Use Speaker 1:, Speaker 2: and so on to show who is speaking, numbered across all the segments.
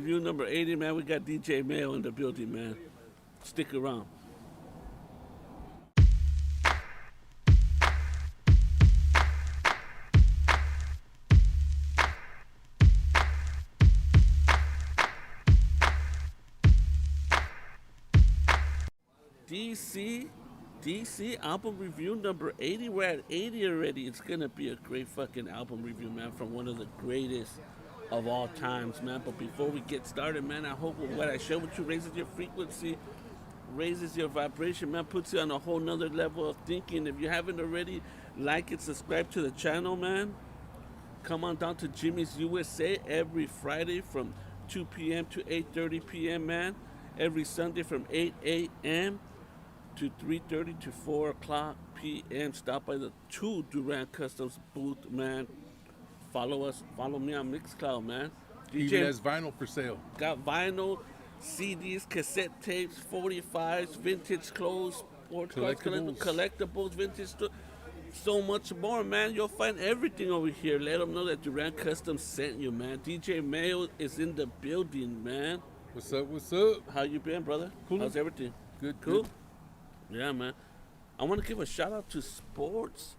Speaker 1: review number 80, man. We got DJ Mayo in the building, man. Stick around. DC album review number 80. We're at 80 already. It's gonna be a great fucking album review, man, from one of the greatest of all times, man. But before we get started, man, I hope what I share with you raises your frequency, raises your vibration, man, puts you on a whole nother level of thinking. If you haven't already, like and subscribe to the channel, man. Come on down to Jimmy's USA every Friday from 2 p.m. to 8:30 p.m., man. Every Sunday from 8 a.m. to 3:30 to 4 o'clock p.m. Stop by the 2 Duran Customz booth, man. Follow me on Mixcloud, man.
Speaker 2: Even has vinyl for sale.
Speaker 1: Got vinyl, CDs, cassette tapes, 45s, vintage clothes, sports cards, collectibles, vintage so much more, man. You'll find everything over here. Let them know that Duran Customz sent you, man. DJ Mayo is in the building, man.
Speaker 2: What's up? What's up?
Speaker 1: How you been, brother?
Speaker 2: Cool.
Speaker 1: How's everything?
Speaker 2: Good.
Speaker 1: Cool.
Speaker 2: Good.
Speaker 1: Yeah, man. I want to give a shout out to Sports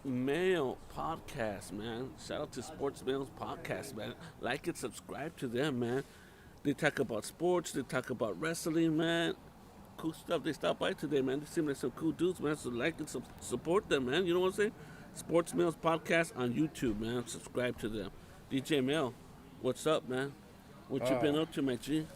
Speaker 1: Mail Podcast, man. Shout out to Sports Mail's podcast, man. Like and subscribe to them, man. They talk about sports. They talk about wrestling, man. Cool stuff. They stopped by today, man. They seem like some cool dudes, man. So like and support them, man. You know what I'm saying? Sports Mail's podcast on YouTube, man. Subscribe to them. DJ Mail, what's up, man? What you been up to, my G?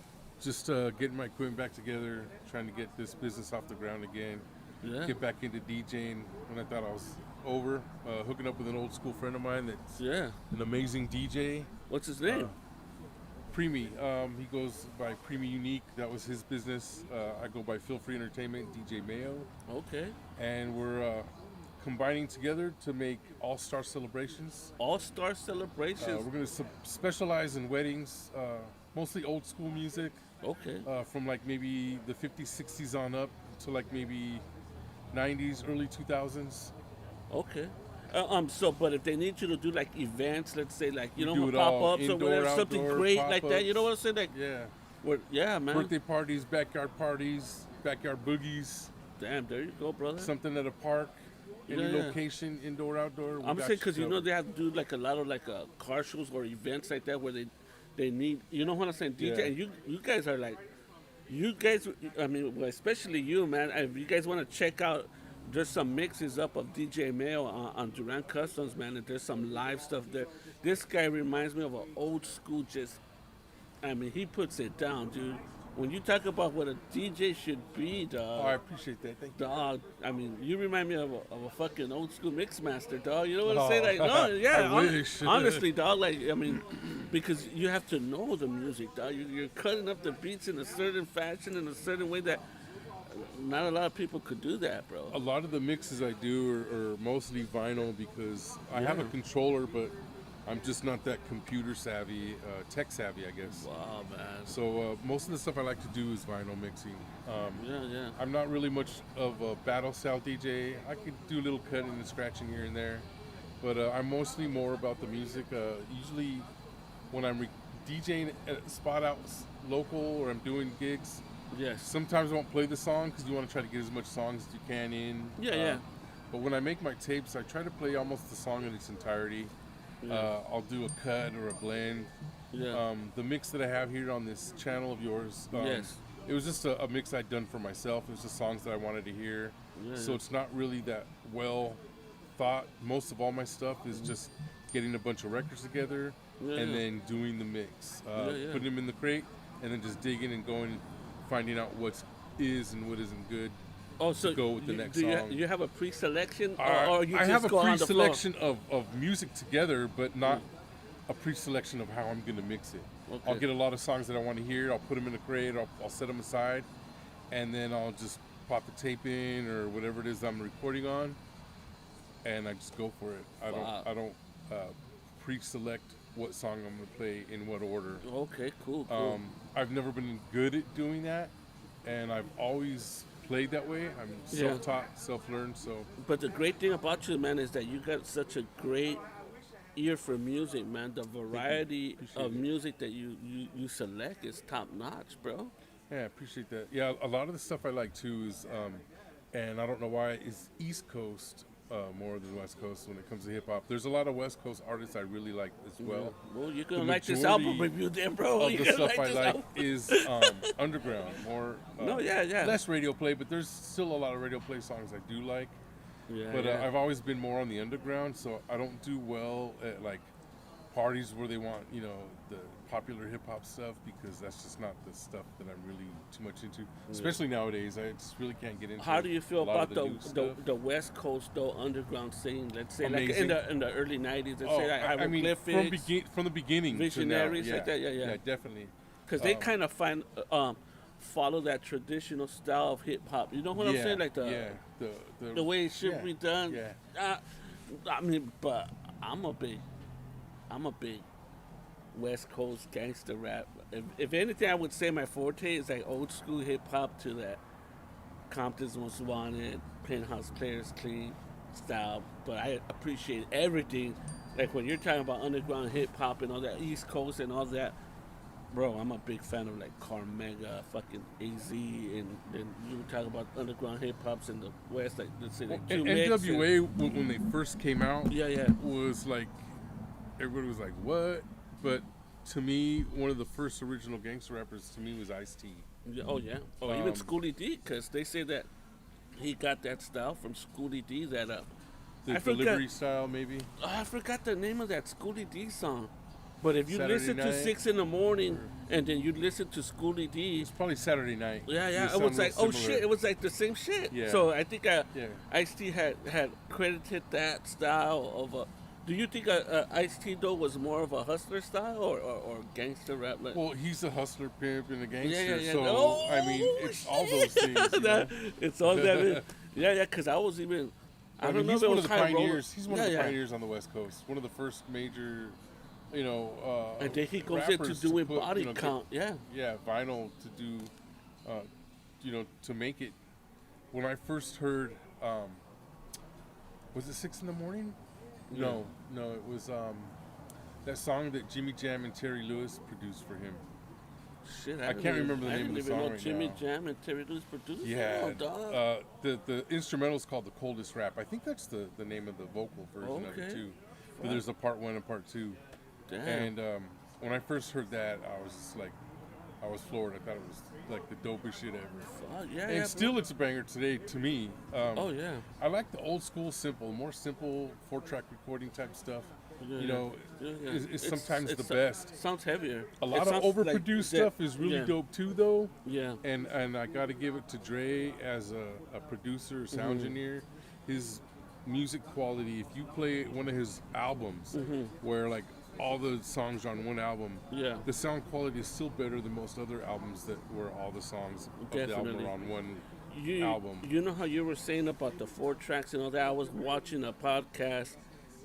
Speaker 2: Just getting my equipment back together, trying to get this business off the ground again.
Speaker 1: Yeah.
Speaker 2: Get back into DJing when I thought I was over. Hooking up with an old school friend of mine that's an amazing DJ.
Speaker 1: What's his name?
Speaker 2: Preemy. He goes by Preemy Unique. That was his business. I go by Feel Free Entertainment, DJ Mayo.
Speaker 1: Okay.
Speaker 2: And we're combining together to make all-star celebrations.
Speaker 1: All-star celebrations?
Speaker 2: We're going to specialize in weddings, mostly old school music.
Speaker 1: Okay.
Speaker 2: From like maybe the 50s, 60s on up to like maybe 90s, early 2000s.
Speaker 1: Okay. But if they need you to do like events, let's say like, you know,
Speaker 2: pop-ups
Speaker 1: or whatever, something great like that, you know what I'm saying? Like,
Speaker 2: yeah,
Speaker 1: man.
Speaker 2: Birthday parties, backyard boogies.
Speaker 1: Damn, there you go, brother.
Speaker 2: Something at a park, any location, indoor, outdoor.
Speaker 1: I'm saying because, you know, they have to do like a lot of like car shows or events like that where they need, you know what I'm saying, DJ, and you guys are like, I mean, well, especially you, man, if you guys want to check out, there's some mixes up of DJ Mayo on Duran Customz, man, and there's some live stuff there. This guy reminds me of an old school, I mean, he puts it down, dude. When you talk about what a DJ should be, dog.
Speaker 2: Oh, I appreciate that. Thank you.
Speaker 1: Dog, I mean, you remind me of a fucking old school mix master, dog. You know what I'm saying? Like, no, yeah.
Speaker 2: I wish.
Speaker 1: Honestly, dog, like, I mean, because you have to know the music, dog. You're cutting up the beats in a certain fashion, in a certain way that not a lot of people could do that, bro.
Speaker 2: A lot of the mixes I do are mostly vinyl because I have a controller, but I'm just not that computer savvy, tech savvy, I guess.
Speaker 1: Wow, man.
Speaker 2: So most of the stuff I like to do is vinyl mixing.
Speaker 1: Yeah.
Speaker 2: I'm not really much of a battle style DJ. I could do a little cutting and scratching here and there, but I'm mostly more about the music. Usually when I'm DJing at a spot out local or I'm doing gigs, sometimes I won't play the song because you want to try to get as much songs as you can in.
Speaker 1: Yeah.
Speaker 2: But when I make my tapes, I try to play almost the song in its entirety. I'll do a cut or a blend. The mix that I have here on this channel of yours, it was just a mix I'd done for myself. It was just songs that I wanted to hear. So it's not really that well thought. Most of all my stuff is just getting a bunch of records together and then doing the mix. Putting them in the crate and then just digging and going, finding out what is and what isn't good.
Speaker 1: Oh, so
Speaker 2: go with the next song.
Speaker 1: You have a pre-selection,
Speaker 2: or you just have a pre-selection of music together, but not a pre-selection of how I'm going to mix it. Okay. I'll get a lot of songs that I want to hear. I'll put them in the crate. I'll set them aside, and then I'll just pop the tape in or whatever it is I'm recording on, and I just go for it. I don't pre-select what song I'm going to play in what order.
Speaker 1: Okay, cool.
Speaker 2: I've never been good at doing that, and I've always played that way. I'm self-taught, self-learned. So,
Speaker 1: but the great thing about you, man, is that you got such a great ear for music, man. The variety of
Speaker 2: It.
Speaker 1: music that you select is top notch, bro.
Speaker 2: Yeah, I appreciate that. Yeah, a lot of the stuff I like too is, and I don't know why, is East Coast more than West Coast when it comes to hip hop. There's a lot of West Coast artists I really like as well.
Speaker 1: Yeah. Well, you're gonna
Speaker 2: The
Speaker 1: like this
Speaker 2: majority
Speaker 1: album review, then, bro.
Speaker 2: of the
Speaker 1: You're
Speaker 2: stuff
Speaker 1: gonna
Speaker 2: I
Speaker 1: this
Speaker 2: like
Speaker 1: album.
Speaker 2: is underground, more
Speaker 1: No, yeah.
Speaker 2: less radio play, but there's still a lot of radio play songs I do like.
Speaker 1: Yeah,
Speaker 2: But
Speaker 1: yeah.
Speaker 2: I've always been more on the underground, so I don't do well at like parties where they want, you know, the popular hip hop stuff, because that's just not the stuff that I'm really too much into. Especially nowadays, I just really can't get into.
Speaker 1: How do you feel
Speaker 2: a lot
Speaker 1: about
Speaker 2: of new stuff.
Speaker 1: the West Coast though underground scene? Let's say
Speaker 2: Amazing.
Speaker 1: like in the early '90s. Let's say like
Speaker 2: I mean,
Speaker 1: hieroglyphics,
Speaker 2: from the beginning,
Speaker 1: Visionaries,
Speaker 2: to now,
Speaker 1: like that, yeah.
Speaker 2: definitely.
Speaker 1: because they kind of follow that traditional style of hip hop. You know what I'm saying? Like the way it should be done.
Speaker 2: Yeah.
Speaker 1: I mean, but I'm a big West Coast gangster rap. If anything, I would say my forte is like old school hip hop to that Compton's Most Wanted, Penthouse Players Clean style. But I appreciate everything. Like when you're talking about underground hip hop and all that East Coast and all that, bro, I'm a big fan of like Carmega, fucking AZ, and then you were talking about underground hip hops in the West, like let's say like
Speaker 2: And
Speaker 1: Mix
Speaker 2: NWA, when they first came out,
Speaker 1: Yeah.
Speaker 2: was like, everybody was like, what? But to me, one of the first original gangster rappers to me was Ice-T.
Speaker 1: Yeah, oh yeah. Oh, even Schoolie D, because they say that he got that style from Schoolie D. That
Speaker 2: The delivery style, maybe.
Speaker 1: I forgot the name of that Schoolie D song. But if you
Speaker 2: Saturday
Speaker 1: listen to
Speaker 2: Night,
Speaker 1: 6 in the morning and then you listen to Schoolie D,
Speaker 2: It's probably Saturday Night.
Speaker 1: yeah,
Speaker 2: They
Speaker 1: it
Speaker 2: sound
Speaker 1: was like,
Speaker 2: real
Speaker 1: oh
Speaker 2: similar.
Speaker 1: shit, it was like the same shit.
Speaker 2: Yeah.
Speaker 1: So I think
Speaker 2: Yeah.
Speaker 1: Ice-T had credited that style of a. Do you think Ice-T though was more of a hustler style or gangster rap? Like,
Speaker 2: Well, he's a hustler, pimp, and a gangster.
Speaker 1: Yeah.
Speaker 2: So
Speaker 1: Oh,
Speaker 2: I mean, it's all
Speaker 1: shit.
Speaker 2: those things. You know?
Speaker 1: It's all that. Yeah. Because I was even. I
Speaker 2: I
Speaker 1: don't
Speaker 2: mean,
Speaker 1: know
Speaker 2: he's
Speaker 1: if it
Speaker 2: one
Speaker 1: was
Speaker 2: of the
Speaker 1: High Roller.
Speaker 2: pioneers. He's one of the
Speaker 1: Yeah.
Speaker 2: pioneers on the West Coast. One of the first major,
Speaker 1: And then he goes into
Speaker 2: rappers
Speaker 1: doing
Speaker 2: to put,
Speaker 1: body
Speaker 2: get-
Speaker 1: count. Yeah.
Speaker 2: Yeah, vinyl to do, to make it. When I first heard, was it 6 in the morning? No, it was that song that Jimmy Jam and Terry Lewis produced for him.
Speaker 1: Shit,
Speaker 2: I can't remember the name of the song
Speaker 1: I didn't even know
Speaker 2: right
Speaker 1: Jimmy
Speaker 2: now.
Speaker 1: Jam and Terry Lewis produced.
Speaker 2: Yeah,
Speaker 1: Oh, dog.
Speaker 2: the instrumental is called "The Coldest Rap." I think that's the name of the vocal version of it
Speaker 1: Okay.
Speaker 2: too. But there's a part 1 and part 2.
Speaker 1: Damn.
Speaker 2: And when I first heard that, I was just like, I was floored. I thought it was like the dopest shit ever.
Speaker 1: Fuck, yeah.
Speaker 2: And still, it's a banger today to me.
Speaker 1: Oh yeah.
Speaker 2: I like the old school, more simple 4-track recording type stuff. You know, is sometimes the best.
Speaker 1: Sounds heavier.
Speaker 2: A lot of overproduced stuff is really dope too, though.
Speaker 1: Yeah.
Speaker 2: And I got to give it to Dre as a producer, sound engineer. His music quality. If you play one of his albums, where like all the songs are on one album, the sound quality is still better than most other albums where all the songs of the album are on one album.
Speaker 1: You know how you were saying about the 4 tracks and all that? I was watching a podcast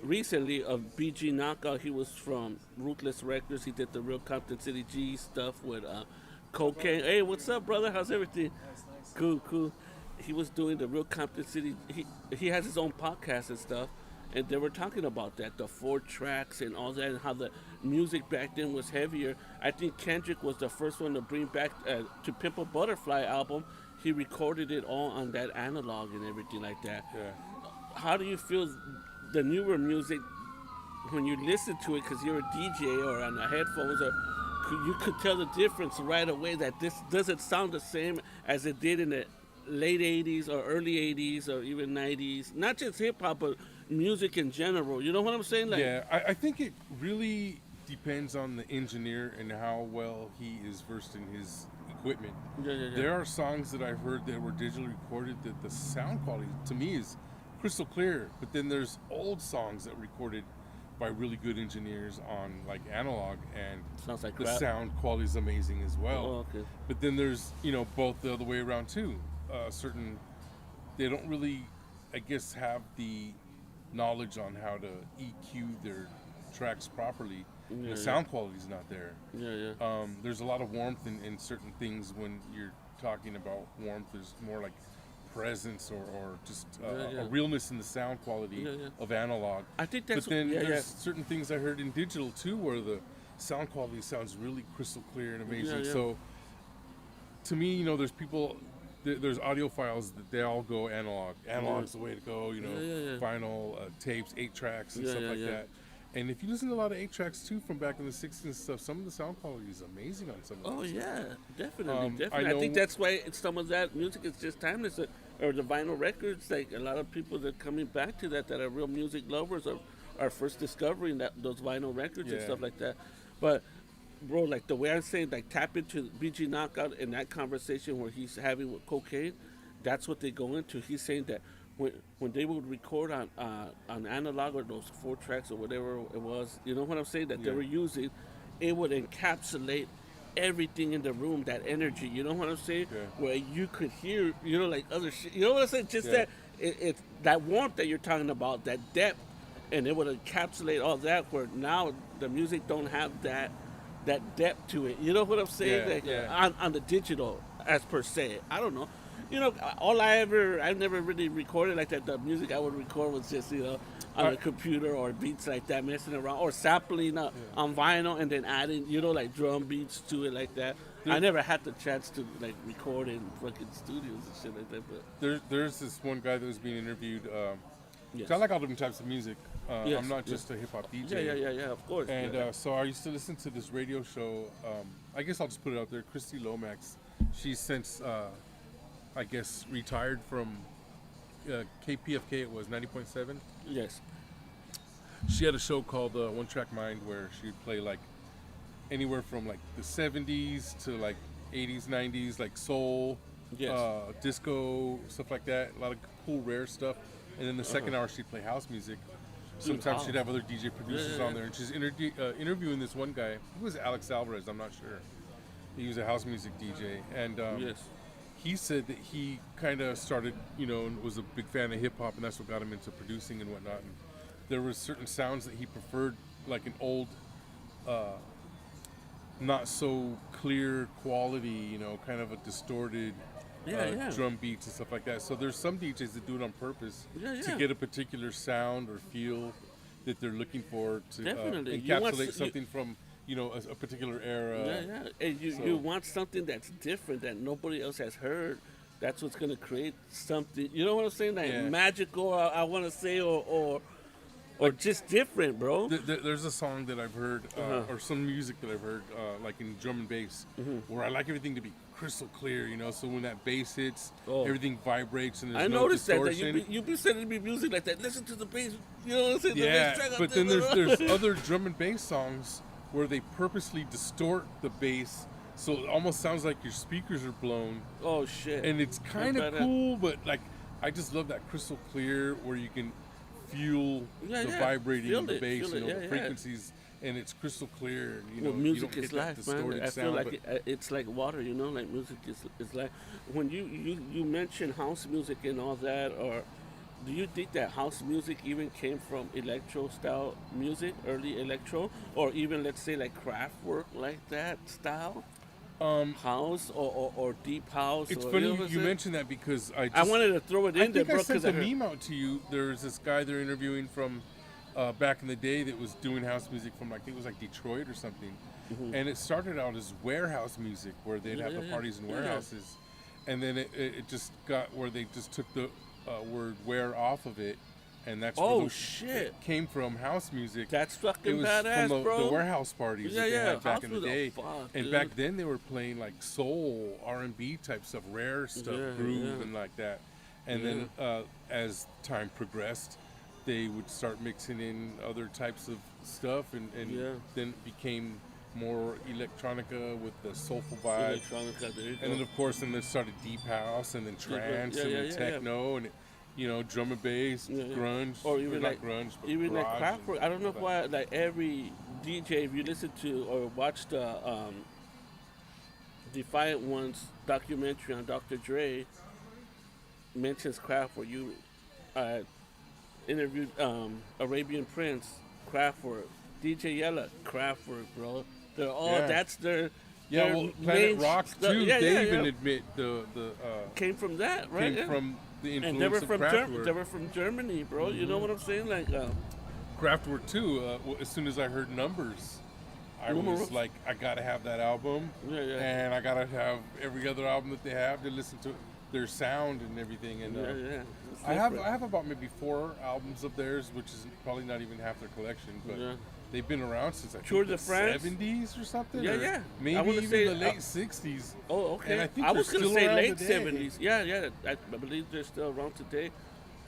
Speaker 1: recently of BG Knockout. He was from Ruthless Records. He did the Real Compton City G stuff with Cocaine. Hey, what's up, brother? How's everything? Cool. He was doing the Real Compton City. He has his own podcast and stuff. And they were talking about that, the 4 tracks and all that, and how the music back then was heavier. I think Kendrick was the first one to bring back to Pimp a Butterfly album. He recorded it all on that analog and everything like that.
Speaker 2: Yeah.
Speaker 1: How do you feel the newer music when you listen to it, because you're a DJ or on the headphones, or you could tell the difference right away that this doesn't sound the same as it did in the late 80s or early 80s or even 90s? Not just hip-hop, but music in general. You know what I'm saying? Like,
Speaker 2: yeah, I think it really depends on the engineer and how well he is versed in his equipment.
Speaker 1: Yeah.
Speaker 2: There are songs that I've heard that were digitally recorded that the sound quality to me is crystal clear, but then there's old songs that were recorded by really good engineers on like analog, and
Speaker 1: sounds like
Speaker 2: the
Speaker 1: crap.
Speaker 2: sound quality is amazing as well.
Speaker 1: Oh, okay.
Speaker 2: But then there's both the other way around too. They don't really, I guess, have the knowledge on how to EQ their tracks properly. The sound quality is not there.
Speaker 1: Yeah.
Speaker 2: There's a lot of warmth in certain things. When you're talking about warmth, there's more like presence or just a realness in the sound quality of analog.
Speaker 1: I think that's.
Speaker 2: But then there's certain things I heard in digital too, where the sound quality sounds really crystal clear and amazing. So to me, there's people. There's audiophiles that they all go analog. Analog's the way to go. Vinyl, tapes, 8 tracks and stuff like that. And if you listen to a lot of 8 tracks too from back in the 60s and stuff, some of the sound quality is amazing on some of them.
Speaker 1: Oh yeah, definitely. I think that's why some of that music is just timeless. Or the vinyl records, like a lot of people that are coming back to that are real music lovers are first discovering those vinyl records and stuff like that. But bro, like the way I'm saying, like tap into BG Knockout in that conversation where he's having with Cocaine, that's what they go into. He's saying that when they would record on analog or those 4 tracks or whatever it was, you know what I'm saying, that they were using, it would encapsulate everything in the room, that energy, you know what I'm saying, where you could hear, like other shit, you know what I'm saying, just that it's that warmth that you're talking about, that depth, and it would encapsulate all that, where now the music don't have that depth to it, you know what I'm saying, on the digital as per se. I don't know. I've never really recorded like that. The music I would record was just, on the computer or beats like that, messing around or sampling on vinyl and then adding, like drum beats to it like that. I never had the chance to like record in fucking studios and shit like that. But
Speaker 2: there's this one guy that was being interviewed. I like all different types of music. I'm not just a hip hop DJ.
Speaker 1: Yeah, of course.
Speaker 2: And so I used to listen to this radio show. I guess I'll just put it out there. Christy Lomax. She's since I guess retired from KPFK. It was 90.7.
Speaker 1: Yes.
Speaker 2: She had a show called One Track Mind where she'd play like anywhere from like the 70s to like 80s, 90s, like soul, disco, stuff like that. A lot of cool, rare stuff. And then the second hour she'd play house music. Sometimes she'd have other DJ producers on there. And she's interviewing this one guy. Who was Alex Alvarez? I'm not sure. He was a house music DJ. And he said that he kind of started, and was a big fan of hip hop, and that's what got him into producing and whatnot. And there were certain sounds that he preferred, like an old, not so clear quality, kind of a distorted drum beats and stuff like that. So there's some DJs that do it on purpose to get a particular sound or feel that they're looking for to encapsulate something from a particular era.
Speaker 1: And you want something that's different that nobody else has heard. That's what's going to create something. You know what I'm saying? Like magical, I want to say, or just different, bro.
Speaker 2: There's a song that I've heard, or some music that I've heard, like in drum and bass, where I like everything to be crystal clear, so when that bass hits, everything vibrates and there's no distortion.
Speaker 1: That you be sending me music like that. Listen to the bass, you know what I'm saying?
Speaker 2: Yeah, but then there's other drum and bass songs where they purposely distort the bass so it almost sounds like your speakers are blown.
Speaker 1: Oh shit!
Speaker 2: And it's kind of cool, but like I just love that crystal clear where you can feel the vibrating of the bass, the frequencies, and it's crystal clear.
Speaker 1: Music
Speaker 2: you
Speaker 1: is life, man. I feel like it's like water, like music is like. When you mention house music and all that, or do you think that house music even came from electro style music, early electro, or even let's say like Kraftwerk like that style? House or deep house.
Speaker 2: It's funny you mentioned that because I
Speaker 1: wanted to throw it in there, bro.
Speaker 2: I sent the meme out to you. There's this guy they're interviewing from back in the day that was doing house music from I think it was like Detroit or something, and it started out as warehouse music where they'd have the parties in warehouses, and then it just got where they just took the word "ware" off of it. And that's where it came from, house music.
Speaker 1: That's fucking
Speaker 2: it was
Speaker 1: badass,
Speaker 2: from
Speaker 1: bro.
Speaker 2: The warehouse parties that they had back in the day.
Speaker 1: Dude.
Speaker 2: Back then they were playing like soul, R&B type stuff, rare stuff, groove and like that. And then as time progressed, they would start mixing in other types of stuff, and then it became more electronica with the soulful vibe. And then of course, then they started deep house, and then trance, and then techno, and drum and bass, grunge,
Speaker 1: or even
Speaker 2: not
Speaker 1: like
Speaker 2: grunge, but
Speaker 1: even like Kraftwerk. I don't know why like every DJ, if you listen to or watch the Defiant Ones documentary on Dr. Dre, mentions Kraftwerk. You interviewed Arabian Prince, Kraftwerk, DJ Yella, Kraftwerk, bro. They're all that's their
Speaker 2: Yeah, well, Planet Rock too. They even
Speaker 1: yeah.
Speaker 2: admit the
Speaker 1: Came from that, right?
Speaker 2: came from the
Speaker 1: And they were
Speaker 2: influence of
Speaker 1: from
Speaker 2: Kraftwerk.
Speaker 1: They were from Germany, bro. You know what I'm saying? Like,
Speaker 2: Kraftwerk too. As soon as I heard Numbers, I was like, I gotta have that album, and I gotta have every other album that they have to listen to their sound and everything. And I have about maybe 4 albums of theirs, which is probably not even half their collection, but they've been around since I think the 70s or something.
Speaker 1: Yeah.
Speaker 2: Maybe even the late 60s.
Speaker 1: Oh, okay.
Speaker 2: And I think
Speaker 1: I was
Speaker 2: going to
Speaker 1: say late
Speaker 2: today.
Speaker 1: 70s. Yeah. I believe they're still around today.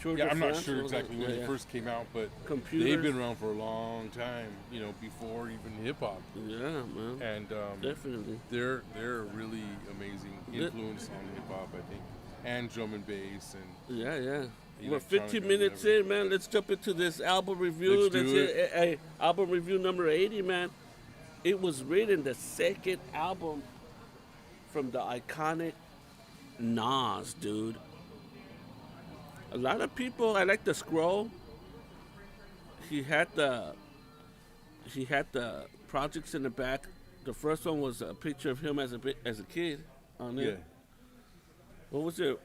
Speaker 2: I'm not sure exactly when they first came out, but they've been around for a long time, you know, before even hip hop.
Speaker 1: Yeah, man.
Speaker 2: And
Speaker 1: definitely,
Speaker 2: they're a really amazing influence on hip hop, I think, and drum and bass and
Speaker 1: yeah. We're 15 minutes in, man. Let's jump into this album review.
Speaker 2: Let's do it.
Speaker 1: Hey, album review number 80, man. It was written the second album from the iconic Nas, dude. A lot of people, I like the scroll. He had the projects in the back. The first one was a picture of him as a kid on it.
Speaker 2: Yeah.
Speaker 1: What was your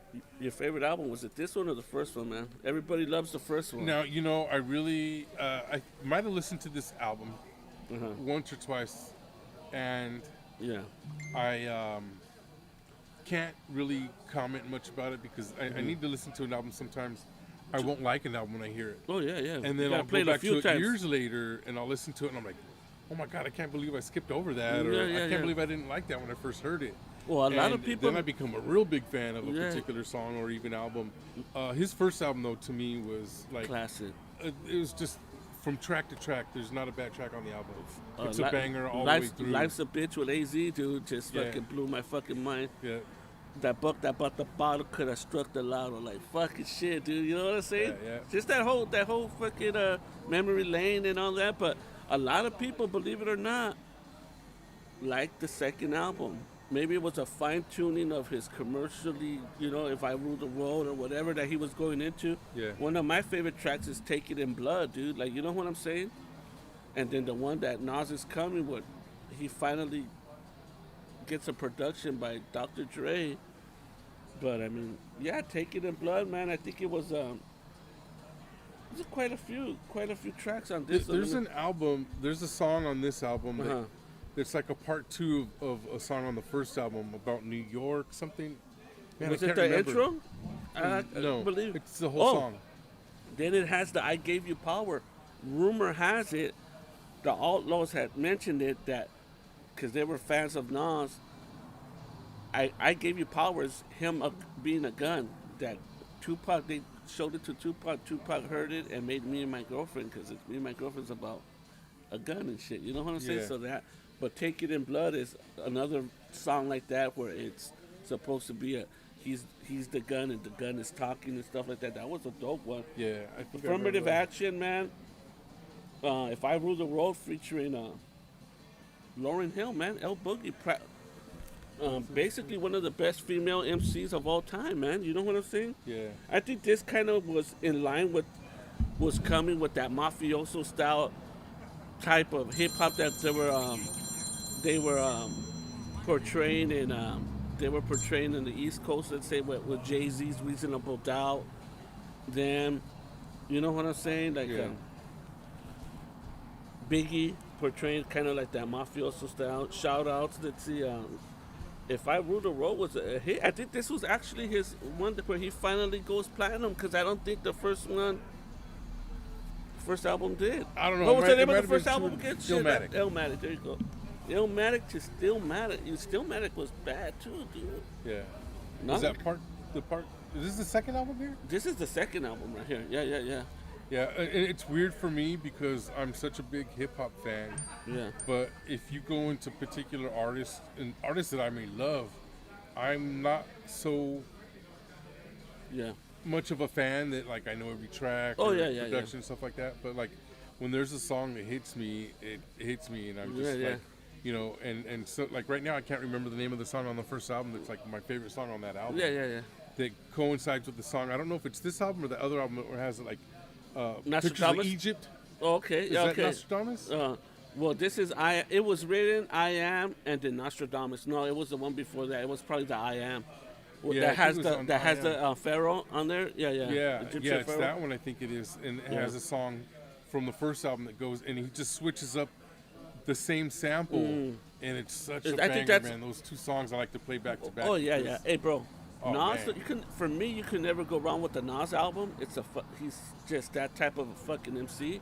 Speaker 1: favorite album? Was it this one or the first one, man? Everybody loves the first one.
Speaker 2: Now, you know, I really, I might have listened to this album once or twice, and I can't really comment much about it because I need to listen to an album sometimes. I won't like an album when I hear it.
Speaker 1: Oh, yeah.
Speaker 2: And then I'll go back to it years later, and I'll listen to it, and I'm like, oh my God, I can't believe I skipped over that, or I can't believe I didn't like that when I first heard it.
Speaker 1: Well, a lot of people.
Speaker 2: Then I become a real big fan of a particular song or even album. His first album, though, to me was like
Speaker 1: classic.
Speaker 2: It was just from track to track. There's not a bad track on the album. It's a banger all the way through.
Speaker 1: Life's a Bitch with AZ, dude, just fucking blew my fucking mind.
Speaker 2: Yeah.
Speaker 1: That book that bought the bottle could have struck the lotto, like fucking shit, dude. You know what I'm saying?
Speaker 2: Yeah.
Speaker 1: Just that whole fucking memory lane and all that. But a lot of people, believe it or not, like the second album. Maybe it was a fine tuning of his commercially, you know, If I Rule the World or whatever that he was going into.
Speaker 2: Yeah.
Speaker 1: One of my favorite tracks is Take It in Blood, dude. Like, you know what I'm saying? And then the one that Nas is coming with, he finally gets a production by Dr. Dre. But I mean, Take It in Blood, man. I think it was there's quite a few tracks on this.
Speaker 2: There's an album. There's a song on this album that it's like a part 2 of a song on the first album about New York something. Man,
Speaker 1: was
Speaker 2: I
Speaker 1: it
Speaker 2: can't
Speaker 1: the
Speaker 2: remember.
Speaker 1: intro?
Speaker 2: No,
Speaker 1: believe
Speaker 2: it's the whole song.
Speaker 1: Then it has the I Gave You Power. Rumor has it, the Outlaws had mentioned it that because they were fans of Nas. I Gave You Power is him being a gun. That Tupac, they showed it to Tupac. Tupac heard it and made Me and My Girlfriend, because Me and My Girlfriend's about a gun and shit. You know what I'm saying?
Speaker 2: Yeah.
Speaker 1: So that, but Take It in Blood is another song like that where it's supposed to be he's the gun and the gun is talking and stuff like that. That was a dope one.
Speaker 2: Yeah, I think
Speaker 1: Affirmative Action, man. If I Rule the World featuring Lauryn Hill, man. El Boogie. Basically one of the best female MCs of all time, man. You know what I'm saying?
Speaker 2: Yeah.
Speaker 1: I think this kind of was in line with was coming with that mafioso style type of hip hop that they were portraying in the East Coast. Let's say with Jay-Z's Reasonable Doubt, them. You know what I'm saying? Like Biggie portraying kind of like that mafioso style. Shout outs. Let's see. If I Rule the World was a hit, I think this was actually his one where he finally goes platinum, because I don't think the first album did.
Speaker 2: I don't know.
Speaker 1: What was the name of the first album again?
Speaker 2: Stillmatic.
Speaker 1: Illmatic, there you go. Illmatic to Stillmatic. Stillmatic was bad too, dude.
Speaker 2: Yeah. Is that the part? Is this the second album here?
Speaker 1: This is the second album right here. Yeah.
Speaker 2: Yeah, and it's weird for me because I'm such a big hip hop fan.
Speaker 1: Yeah.
Speaker 2: But if you go into particular artists and artists that I may love, I'm not so much of a fan that like I know every track or production and stuff like that. But like when there's a song that hits me, it hits me, and I'm just like, you know, and so like right now I can't remember the name of the song on the first album. That's like my favorite song on that album.
Speaker 1: Yeah.
Speaker 2: That coincides with the song. I don't know if it's this album or the other album, or has it like. Pictures of
Speaker 1: Nostradamus?
Speaker 2: Egypt.
Speaker 1: Oh, okay.
Speaker 2: Is that Nostradamus?
Speaker 1: Well, this is I. It was written I Am and then Nostradamus. No, it was the one before that. It was probably the I Am.
Speaker 2: Yeah,
Speaker 1: That
Speaker 2: I think
Speaker 1: has
Speaker 2: it was on
Speaker 1: the
Speaker 2: I Am.
Speaker 1: pharaoh on there. Yeah, yeah.
Speaker 2: Yeah,
Speaker 1: Egyptian
Speaker 2: yeah, it's
Speaker 1: pharaoh.
Speaker 2: that one I think it is, and it has a song from the first album that goes, and he just switches up the same sample, and it's such a
Speaker 1: I
Speaker 2: banger,
Speaker 1: think that's-
Speaker 2: man. Those two songs I like to play back to back.
Speaker 1: Oh yeah, yeah.
Speaker 2: because-
Speaker 1: Hey, bro.
Speaker 2: Oh,
Speaker 1: Nas,
Speaker 2: man.
Speaker 1: you can for me, you can never go wrong with the Nas album. He's just that type of a fucking MC.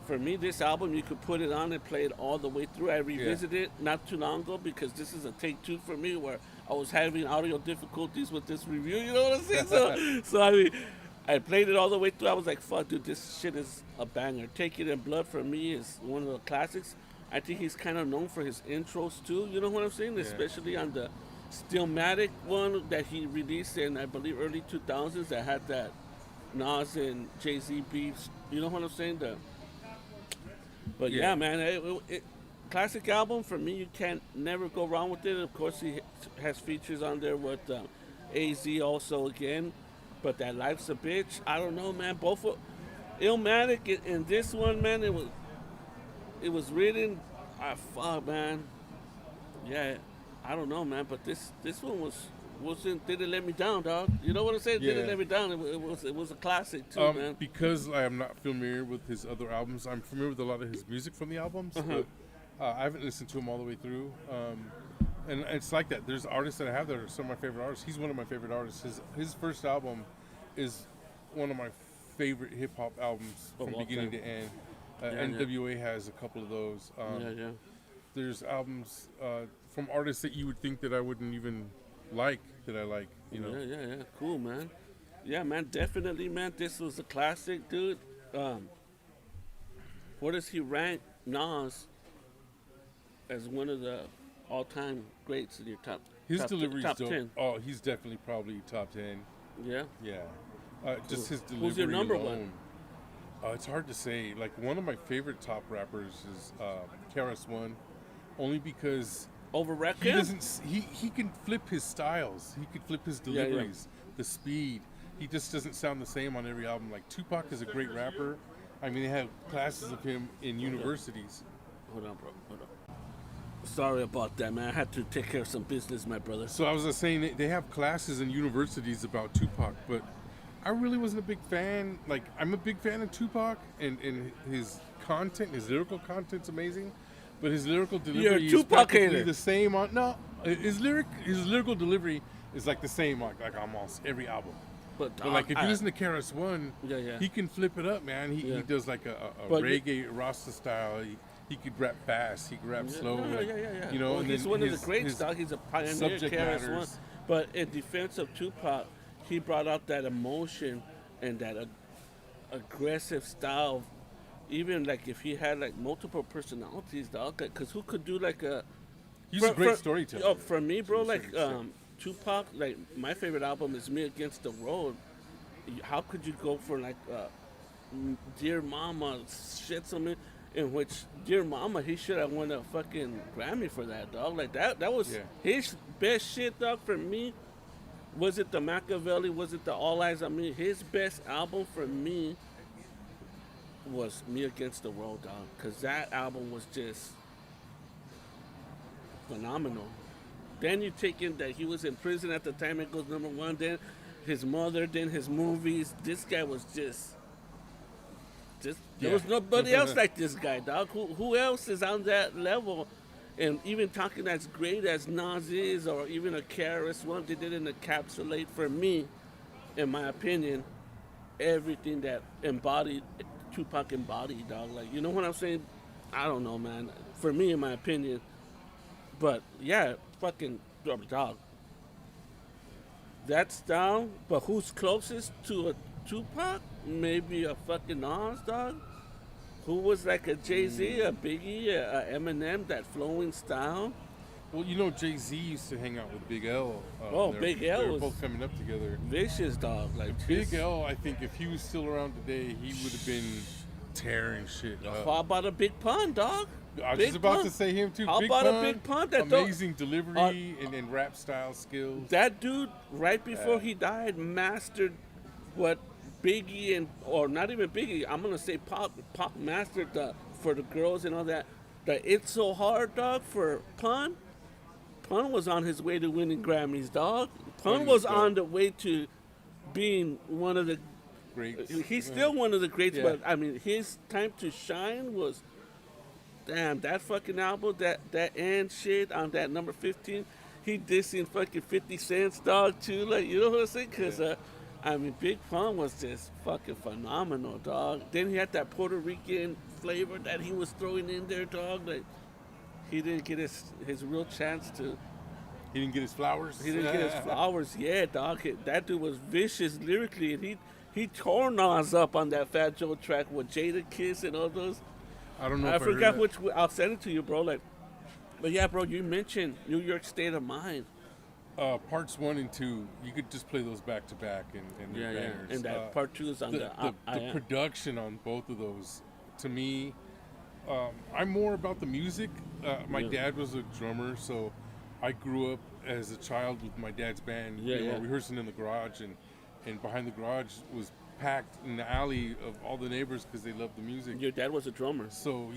Speaker 1: For me, this album you could put it on and play it all the way through. I revisited it not too long ago because this is a take two for me where I was having audio difficulties with this review. You know what I'm saying? So I mean, I played it all the way through. I was like, "Fuck, dude, this shit is a banger." "Take It in Blood" for me is one of the classics. I think he's kind of known for his intros too. You know what I'm saying?
Speaker 2: Yeah.
Speaker 1: Especially on the Stillmatic one that he released in, I believe, early 2000s that had that Nas and Jay-Z beefs. You know what I'm saying? But yeah, man, classic album for me. You can't never go wrong with it. Of course, he has features on there with AZ also again. But that Life's a Bitch, I don't know, man. Both of Illmatic and this one, man, it was written. Fuck, man. Yeah, I don't know, man. But this one didn't let me down, dog. You know what I'm saying?
Speaker 2: Yeah.
Speaker 1: Didn't let me down. It was a classic too, man.
Speaker 2: Because I am not familiar with his other albums, I'm familiar with a lot of his music from the albums, but I haven't listened to him all the way through. And it's like that. There's artists that I have that are some of my favorite artists. He's one of my favorite artists. His first album is one of my favorite hip hop albums from beginning to end. NWA has a couple of those.
Speaker 1: Yeah.
Speaker 2: There's albums from artists that you would think that I wouldn't even like that I like. You know.
Speaker 1: Yeah. Cool, man. Yeah, man. Definitely, man. This was a classic, dude. What does he rank Nas as one of the all-time greats in your top?
Speaker 2: His
Speaker 1: top,
Speaker 2: delivery's
Speaker 1: top
Speaker 2: dope.
Speaker 1: 10.
Speaker 2: Oh, he's definitely probably top 10.
Speaker 1: Yeah.
Speaker 2: Yeah. Just his delivery
Speaker 1: Who's your number
Speaker 2: alone.
Speaker 1: one?
Speaker 2: It's hard to say. Like, one of my favorite top rappers is KRS-One, only because
Speaker 1: Over
Speaker 2: he
Speaker 1: Rakim?
Speaker 2: doesn't. He can flip his styles. He can flip his deliveries, the speed. He just doesn't sound the same on every album. Like, Tupac is a great rapper. I mean, they have classes of him in universities.
Speaker 1: Hold on, bro. Hold on. Sorry about that, man. I had to take care of some business, my brother.
Speaker 2: So I was just saying they have classes in universities about Tupac, but I really wasn't a big fan. Like, I'm a big fan of Tupac and his content, his lyrical content's amazing, but his lyrical delivery is
Speaker 1: Tupac
Speaker 2: practically
Speaker 1: hater.
Speaker 2: the same on his lyrical delivery is like the same on like almost every album. But like if you listen to KRS-One, he can flip it up, man. He does like a reggae Rasta style. He could rap fast. He could rap slow.
Speaker 1: Yeah.
Speaker 2: You know,
Speaker 1: well,
Speaker 2: and
Speaker 1: he's
Speaker 2: then
Speaker 1: one of
Speaker 2: his-
Speaker 1: the greats,
Speaker 2: his
Speaker 1: dog. He's a pioneer,
Speaker 2: subject
Speaker 1: KRS-One.
Speaker 2: matters.
Speaker 1: But in defense of Tupac, he brought out that emotion and that aggressive style. Even like if he had like multiple personalities, dog. Because who could do like a?
Speaker 2: He's a great storyteller.
Speaker 1: Oh, for me, bro,
Speaker 2: To a
Speaker 1: like
Speaker 2: certain extent.
Speaker 1: Tupac, like my favorite album is Me Against the World. How could you go for like Dear Mama shit something in which Dear Mama he should have won a fucking Grammy for that, dog. Like that was his best shit, dog. For me, was it the Machiavelli? Was it the All Eyes on Me? His best album for me was Me Against the World, dog. Because that album was just phenomenal. Then you take in that he was in prison at the time, it goes number one. Then his mother, then his movies. This guy was just there was nobody else like this guy, dog. Who else is on that level? And even talking as great as Nas is, or even a KRS-One, they didn't encapsulate, for me, in my opinion, everything that Tupac embodied, dog. Like, you know what I'm saying? I don't know, man. For me, in my opinion. But yeah, fucking dog. That's down. But who's closest to a Tupac? Maybe a fucking Nas, dog. Who was like a Jay-Z, a Biggie, a Eminem, that flowing style?
Speaker 2: Well, you know, Jay-Z used to hang out with Big L.
Speaker 1: Big L
Speaker 2: They were
Speaker 1: was
Speaker 2: both coming up together.
Speaker 1: Vicious, dog. Like
Speaker 2: Big L, I think if he was still around today, he would have been tearing shit up.
Speaker 1: How about a Big Pun, dog?
Speaker 2: I was
Speaker 1: Big
Speaker 2: just about
Speaker 1: Pun.
Speaker 2: to say him too.
Speaker 1: How
Speaker 2: Big
Speaker 1: about a
Speaker 2: Pun,
Speaker 1: Big Pun that
Speaker 2: amazing delivery and rap style skills.
Speaker 1: That dude, right before he died, mastered what Biggie or not even Biggie, I'm gonna say Pop mastered for the girls and all that. that It's So Hard, dog, for Pun. Pun was on his way to winning Grammys, dog. Pun was on the way to being one of the
Speaker 2: greats.
Speaker 1: He's still one of the greats,
Speaker 2: Yeah.
Speaker 1: but I mean, his time to shine was, damn, that fucking album, that and shit on that number 15. He dissing fucking 50 Cents, dog, too. Like, you know what I'm saying? Because, I mean, Big Pun was just fucking phenomenal, dog. Then he had that Puerto Rican flavor that he was throwing in there, dog. Like, he didn't get his real chance to.
Speaker 2: He didn't get his flowers.
Speaker 1: He didn't get his flowers, yeah, dog. That dude was vicious lyrically, and he tore Nas up on that Fat Joe track with Jada Kiss and all those.
Speaker 2: I don't know.
Speaker 1: I forgot which. I'll send it to you, bro. Like, but yeah, bro, you mentioned New York State of Mind.
Speaker 2: Parts 1 and 2, you could just play those back to back, and they're bangers.
Speaker 1: And that part 2 is on the
Speaker 2: production on both of those. To me, I'm more about the music. My dad was a drummer, so I grew up as a child with my dad's band. Rehearsing in the garage, and behind the garage was packed in the alley of all the neighbors because they loved the music.
Speaker 1: Your dad was a drummer.
Speaker 2: So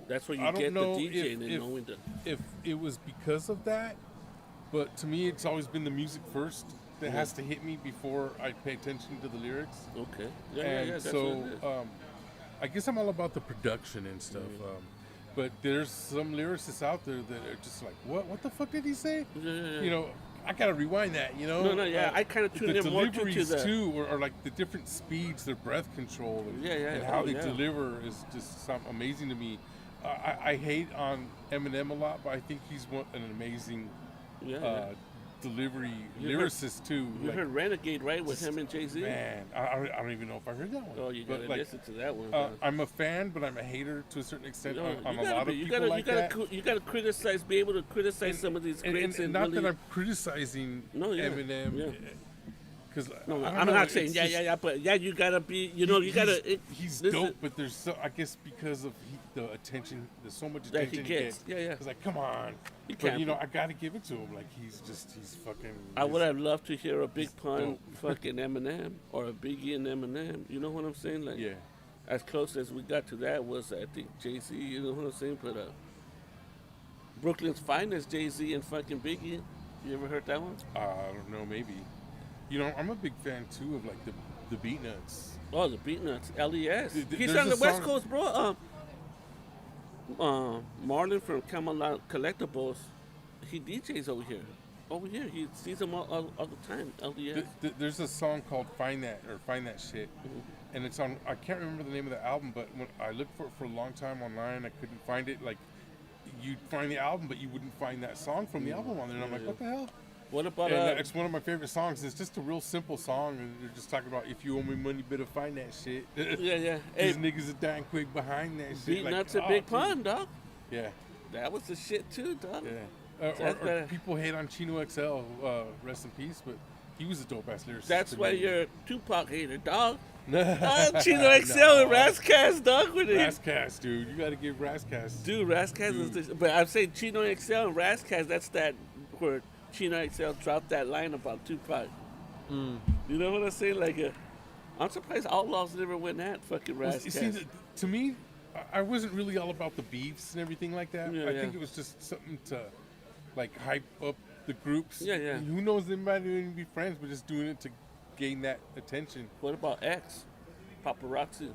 Speaker 1: that's where you
Speaker 2: I don't
Speaker 1: get
Speaker 2: know
Speaker 1: the DJing and knowing the.
Speaker 2: If it was because of that, but to me, it's always been the music first that has to hit me before I pay attention to the lyrics.
Speaker 1: Okay.
Speaker 2: That's so I guess I'm all about the production and stuff. But there's some lyricists out there that are just like, what the fuck did he say? You know, I gotta rewind that. You know.
Speaker 1: No, I kind of tune in more to the
Speaker 2: deliveries too, or like the different speeds, their breath control, and how they deliver is just something amazing to me. I hate on Eminem a lot, but I think he's an amazing delivery lyricist too.
Speaker 1: You heard Renegade, right, with him and Jay-Z?
Speaker 2: Man, I don't even know if I heard that one.
Speaker 1: Oh, you gotta listen to that one.
Speaker 2: I'm a fan, but I'm a hater to a certain extent on a lot of people
Speaker 1: You gotta criticize, be able to criticize some of these greats.
Speaker 2: And not that I'm criticizing Eminem. Because
Speaker 1: I'm not saying but you gotta be, you gotta.
Speaker 2: He's dope, but there's so, I guess because of the attention, there's so much attention
Speaker 1: he gets.
Speaker 2: It's like, come on, but I gotta give it to him. Like he's fucking.
Speaker 1: I would have loved to hear a Big Pun fucking Eminem or a Biggie and Eminem. You know what I'm saying? Like, as close as we got to that was, I think, Jay-Z. You know what I'm saying? But Brooklyn's Finest, Jay-Z and fucking Biggie. You ever heard that one?
Speaker 2: I don't know, maybe. I'm a big fan too of like the Beatnuts.
Speaker 1: Oh, the Beatnuts, LES. He's on the West Coast, bro. Marlon from Camelot Collectibles, he DJs over here. He sees them all the time. LES.
Speaker 2: There's a song called Find That Shit, and it's on. I can't remember the name of the album, but when I looked for a long time online, I couldn't find it. Like, you'd find the album, but you wouldn't find that song from the album on there. And I'm like, what the hell?
Speaker 1: What about
Speaker 2: it's one of my favorite songs. It's just a real simple song, and they're just talking about if you owe me money, better find that shit. These niggas are dying quick behind that shit.
Speaker 1: Beatnuts a Big Pun, dog.
Speaker 2: Yeah,
Speaker 1: that was the shit too, dog.
Speaker 2: Yeah, or people hate on Chino XL. Rest in peace, but he was a dope ass lyricist.
Speaker 1: That's why you're a Tupac hater, dog. Chino XL and Razzcast, dog.
Speaker 2: Razzcast, dude. You gotta give Razzcast.
Speaker 1: Dude, Razzcast is the. But I'm saying Chino XL and Razzcast. That's that where Chino XL dropped that line about Tupac. You know what I'm saying? Like, I'm surprised Outlaws never went at fucking Razzcast.
Speaker 2: See, to me, I wasn't really all about the beefs and everything like that. I think it was just something to, like, hype up the groups. And who knows, they might even be friends, but just doing it to gain that attention.
Speaker 1: What about X? Paparazzi.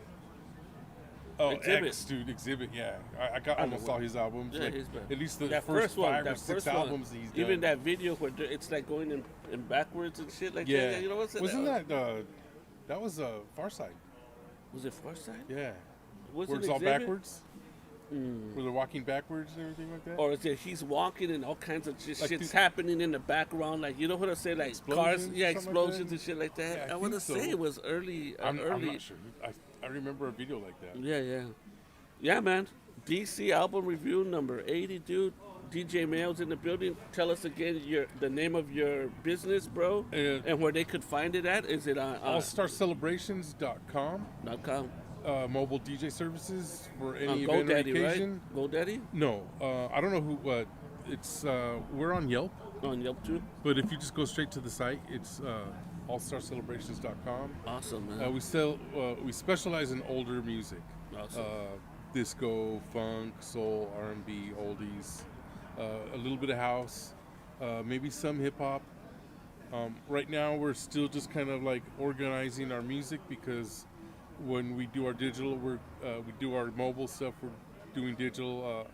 Speaker 2: Oh, X, dude, Exhibit, yeah. I got almost all his albums.
Speaker 1: Yeah,
Speaker 2: like, at least the first 5 or 6 albums he's done.
Speaker 1: Even that video where it's like going in backwards and shit like that. Yeah, you know what's
Speaker 2: Wasn't that was Far Side.
Speaker 1: Was it Far Side?
Speaker 2: Yeah.
Speaker 1: Where
Speaker 2: it's all backwards? Where they're walking backwards and everything like that?
Speaker 1: Or is it he's walking and all kinds of shit's happening in the background? Like, you know what I say? Like cars, explosions like and shit like that. I want to say it was early.
Speaker 2: I'm not sure. I remember a video like that.
Speaker 1: Yeah, man. DC album review number 80, dude. DJ Mayo's in the building. Tell us again the name of your business, bro, and where they could find it at. Is it on
Speaker 2: allstarcelebrations.com? Mobile DJ services for any event or occasion.
Speaker 1: Right? GoDaddy?
Speaker 2: No, I don't know who. It's we're on Yelp.
Speaker 1: On Yelp too.
Speaker 2: But if you just go straight to the site, it's allstarcelebrations.com.
Speaker 1: Awesome, man.
Speaker 2: We specialize in older music.
Speaker 1: Awesome.
Speaker 2: disco, funk, soul, R&B, oldies, a little bit of house, maybe some hip hop. Right now, we're still just kind of like organizing our music because when we do our digital, we do our mobile stuff. We're doing digital.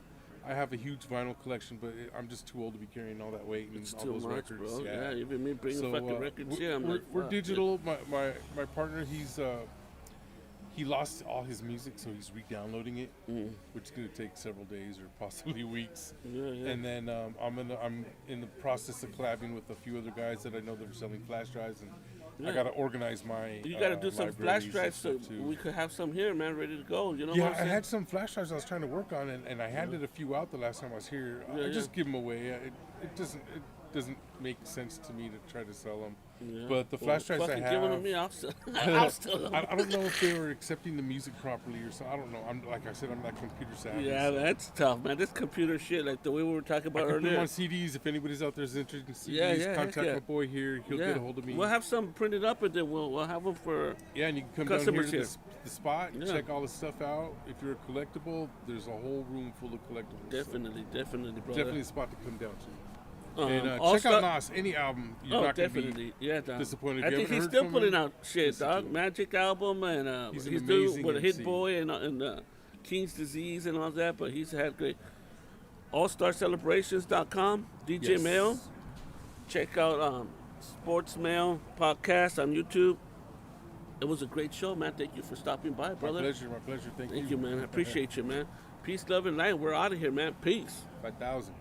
Speaker 2: I have a huge vinyl collection, but I'm just too old to be carrying all that weight and
Speaker 1: It's
Speaker 2: all
Speaker 1: too
Speaker 2: those
Speaker 1: much,
Speaker 2: records.
Speaker 1: bro. Yeah, even me bringing fucking records here.
Speaker 2: We're digital. My partner, he lost all his music, so he's re-downloading it, which is going to take several days or possibly weeks.
Speaker 1: Yeah.
Speaker 2: And then I'm in the process of collabing with a few other guys that I know that are selling flash drives, and I got to organize my.
Speaker 1: You got to do some flash drives so we could have some here, man, ready to go. You know.
Speaker 2: Yeah, I had some flash drives I was trying to work on, and I handed a few out the last time I was here. I just give them away. It doesn't make sense to me to try to sell them. Yeah. But the flash drives I have,
Speaker 1: give them to me. I'll still
Speaker 2: I don't know if they were accepting the music properly or so. I don't know. I'm like I said, I'm not computer savvy.
Speaker 1: Yeah, so. That's tough, man. This computer shit, like the way we were talking about earlier.
Speaker 2: Put them on CDs. If anybody's out there is interested in CDs, contact my boy here. He'll get a hold of me.
Speaker 1: We'll have some printed up, and then we'll have them for
Speaker 2: and you can come down here to the spot, check all the stuff out. If you're a collectible, there's a whole room full of collectibles.
Speaker 1: Definitely, brother.
Speaker 2: Definitely a spot to come down to. And check out Nas. Any album, you're not going to be disappointed.
Speaker 1: I think he's still putting out shit, dog. Magic album, and he's doing with Hit Boy and King's Disease and all that. But he's had great. AllStarCelebrations.com, DJ Mayo. Check out Sports Mail podcast on YouTube. It was a great show, man. Thank you for stopping by, brother.
Speaker 2: My pleasure. Thank you.
Speaker 1: Thank you, man. I appreciate you, man. Peace, love, and light. We're out of here, man. Peace.
Speaker 2: 5,000.